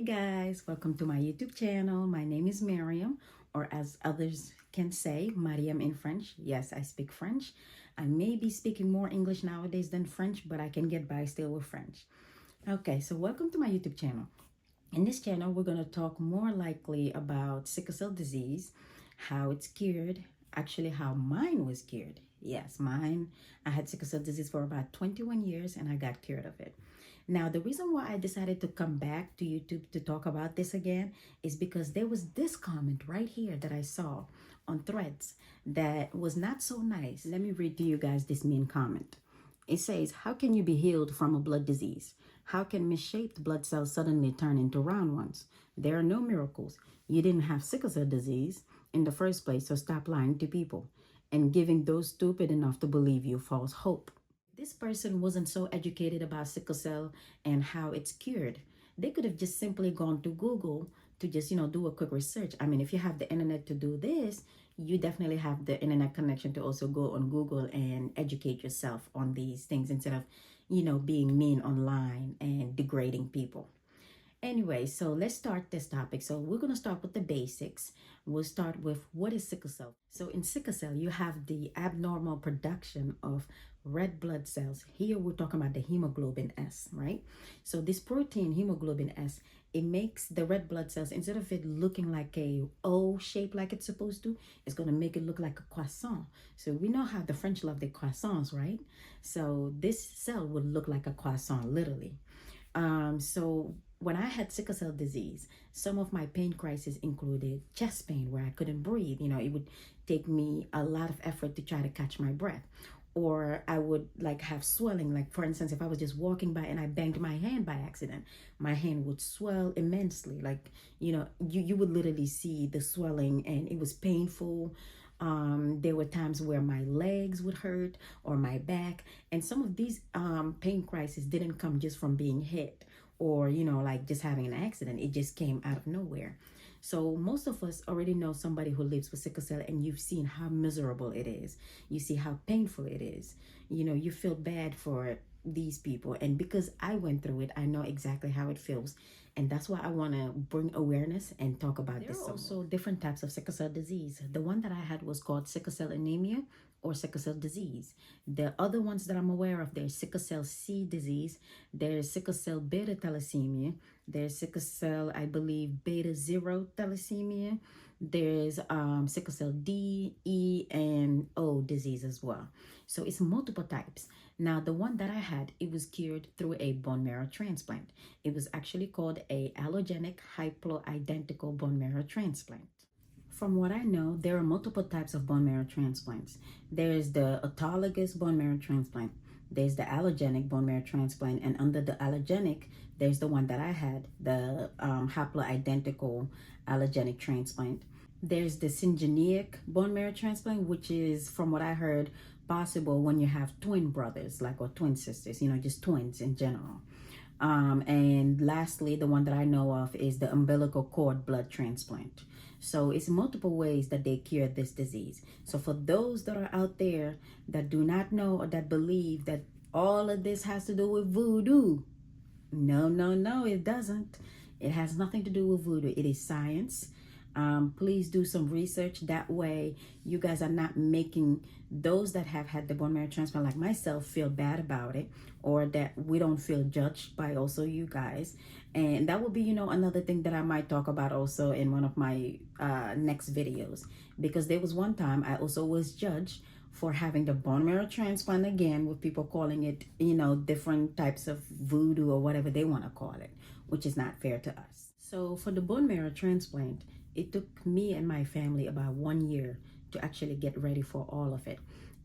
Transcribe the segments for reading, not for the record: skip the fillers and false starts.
guys, welcome to my YouTube channel. My name is Miriam, or as others can say, Mariam in French. Yes, I speak French. I may be speaking more English nowadays than French, but I can get by still with French. Okay, so welcome to my YouTube channel. In this channel, we're going to talk more likely about sickle cell disease, how it's cured, actually how mine was cured. Yes, mine, I had sickle cell disease for about 21 years and I got cured of it. Now, the reason why I decided to come back to YouTube to talk about this again is because there was this comment right here that I saw on Threads that was not so nice. Let me read to you guys this mean comment. It says, how can you be healed from a blood disease? How can misshaped blood cells suddenly turn into round ones? There are no miracles. You didn't have sickle cell disease in the first place, so stop lying to people and giving those stupid enough to believe you false hope. This person wasn't so educated about sickle cell and how it's cured. They could have just simply gone to Google to just, do a quick research. I mean, if you have the internet to do this, you definitely have the internet connection to also go on Google and educate yourself on these things instead of, being mean online and degrading people. Anyway, so let's start this topic. So we're going to start with the basics. We'll start with what is sickle cell. So in sickle cell, you have the abnormal production of red blood cells. Here we're talking about the hemoglobin S, right? So this protein, hemoglobin S, it makes the red blood cells, instead of it looking like a O shape like it's supposed to, it's going to make it look like a croissant. So we know how the French love their croissants, right? So this cell would look like a croissant, literally. So when I had sickle cell disease, some of my pain crises included chest pain where I couldn't breathe. It would take me a lot of effort to try to catch my breath. Or I would have swelling. Like for instance, if I was just walking by and I banged my hand by accident, my hand would swell immensely. You would literally see the swelling and it was painful. There were times where my legs would hurt or my back. And some of these pain crises didn't come just from being hit or, just having an accident. It just came out of nowhere. So most of us already know somebody who lives with sickle cell and you've seen how miserable it is. You see how painful it is. You feel bad for these people. And because I went through it, I know exactly how it feels. And that's why I want to bring awareness and talk about this. There are also different types of sickle cell disease. The one that I had was called sickle cell anemia or sickle cell disease. The other ones that I'm aware of, there's sickle cell C disease, there's sickle cell beta thalassemia, there's sickle cell, I believe, beta 0 thalassemia, there's sickle cell D, E, and O disease as well. So it's multiple types. Now, the one that I had, it was cured through a bone marrow transplant. It was actually called a allogenic haploidentical bone marrow transplant. From what I know, there are multiple types of bone marrow transplants. There's the autologous bone marrow transplant. There's the allogenic bone marrow transplant. And under the allogenic, there's the one that I had, the haploidentical allogenic transplant. There's the syngeneic bone marrow transplant, which is, from what I heard, possible when you have twin brothers, or twin sisters, just twins in general. And lastly, the one that I know of is the umbilical cord blood transplant. So it's multiple ways that they cure this disease. So for those that are out there that do not know or that believe that all of this has to do with voodoo, no, it doesn't. It has nothing to do with voodoo. It is science. Please do some research. That way you guys are not making those that have had the bone marrow transplant like myself feel bad about it, or that we don't feel judged by also you guys. And that will be, another thing that I might talk about also in one of my next videos, because there was one time I also was judged for having the bone marrow transplant again, with people calling it, different types of voodoo or whatever they want to call it, which is not fair to us. So for the bone marrow transplant, it took me and my family about 1 year to actually get ready for all of it.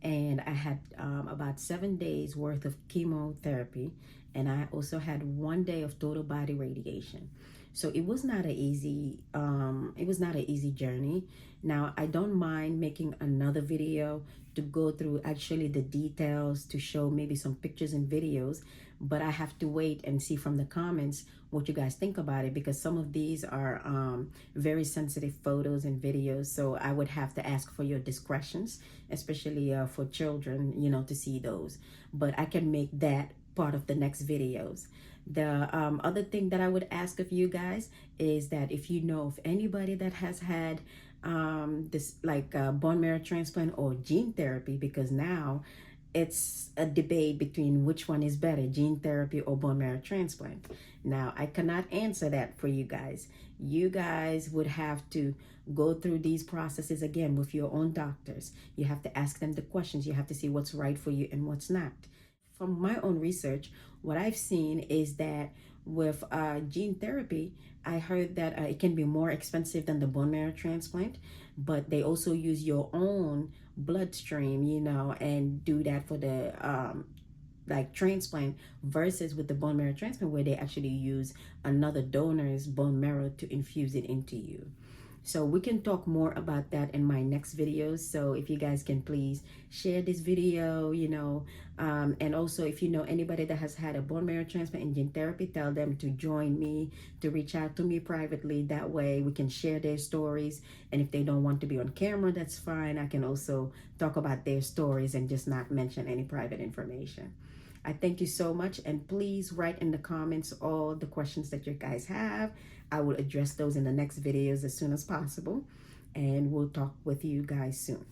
And I had about 7 days worth of chemotherapy. And I also had 1 day of total body radiation. So it was not an easy, journey. Now, I don't mind making another video to go through actually the details, to show maybe some pictures and videos, but I have to wait and see from the comments what you guys think about it, because some of these are very sensitive photos and videos. So I would have to ask for your discretions, especially for children, to see those. But I can make that part of the next videos. The other thing that I would ask of you guys is that if you know of anybody that has had this like bone marrow transplant or gene therapy, because now it's a debate between which one is better, gene therapy or bone marrow transplant. Now, I cannot answer that for you guys. You guys would have to go through these processes again with your own doctors. You have to ask them the questions. You have to see what's right for you and what's not. From my own research, what I've seen is that with gene therapy, I heard that it can be more expensive than the bone marrow transplant, but they also use your own bloodstream, you know, and do that for the like transplant versus with the bone marrow transplant where they actually use another donor's bone marrow to infuse it into you. So we can talk more about that in my next videos. So if you guys can please share this video, you know, and also if you know anybody that has had a bone marrow transplant and gene therapy, tell them to join me, to reach out to me privately. That way we can share their stories. And if they don't want to be on camera, that's fine. I can also talk about their stories and just not mention any private information. I thank you so much, and please write in the comments all the questions that you guys have. I will address those in the next videos as soon as possible, and we'll talk with you guys soon.